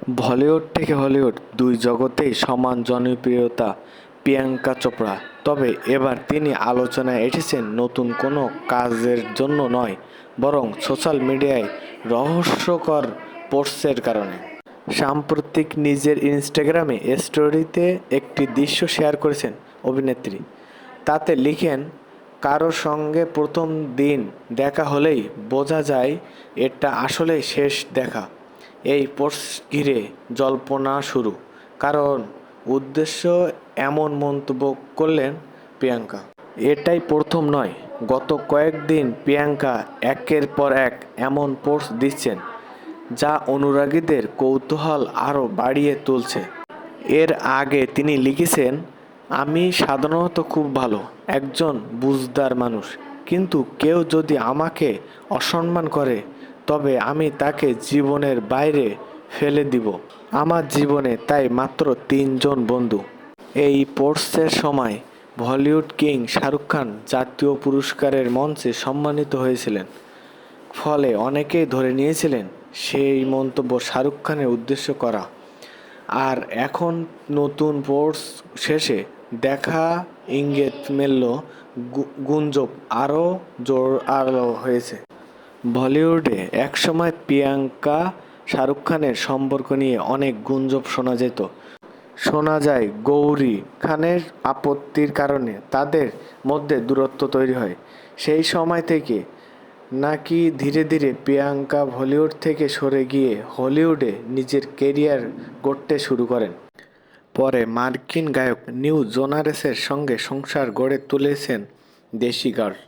বলিউড থেকে হলিউড দুই জগতেই সমান জনপ্রিয়তা প্রিয়াঙ্কা চোপড়া। তবে এবার তিনি আলোচনায় এসেছেন নতুন কোনো কাজের জন্য নয়, বরং সোশ্যাল মিডিয়ায় রহস্যকর পোস্টের কারণে। সাম্প্রতিক নিজের ইনস্টাগ্রামে স্টোরিতে একটি দৃশ্য শেয়ার করেছেন অভিনেত্রী। তাতে লিখেন, কারো সঙ্গে প্রথম দিন দেখা হলেই বোঝা যায় এটা আসলে শেষ দেখা। এই পোস্ট ঘিরে জল্পনা শুরু, কারণ উদ্দেশ্য এমন মন্তব্য করলেন প্রিয়াঙ্কা। এটাই প্রথম নয়, গত কয়েকদিন প্রিয়াঙ্কা একের পর এক এমন পোস্ট দিচ্ছেন যা অনুরাগীদের কৌতূহল আরও বাড়িয়ে তুলছে। এর আগে তিনি লিখেছেন, আমি সাধারণত খুব ভালো একজন বুঝদার মানুষ, কিন্তু কেউ যদি আমাকে অসম্মান করে তবে আমি তাকে জীবনের বাইরে ফেলে দিব। আমার জীবনে তাই মাত্র 3জন বন্ধু। এই পোস্টের সময় বলিউড কিং শাহরুখ খান জাতীয় পুরস্কারের মঞ্চে সম্মানিত হয়েছিলেন। ফলে অনেকেই ধরে নিয়েছিলেন সেই মন্তব্য শাহরুখ খানের উদ্দেশ্য করা। আর এখন নতুন পোস্ট শেষে দেখা ইঙ্গিত মিলল, গুঞ্জন আরও জোরালো হয়েছে। বলিউডে একসময় প্রিয়াঙ্কা শাহরুখ খানের সম্পর্ক নিয়ে অনেক গুঞ্জন শোনা যেত। শোনা যায় গৌরী খানের আপত্তির কারণে তাদের মধ্যে দূরত্ব তৈরি হয়। সেই সময় থেকে নাকি ধীরে ধীরে প্রিয়াঙ্কা বলিউড থেকে সরে গিয়ে হলিউডে নিজের কেরিয়ার গড়তে শুরু করেন। পরে মার্কিন গায়ক নিউ জোনাসের সঙ্গে সংসার গড়ে তুলেছেন দেশি গার্ল।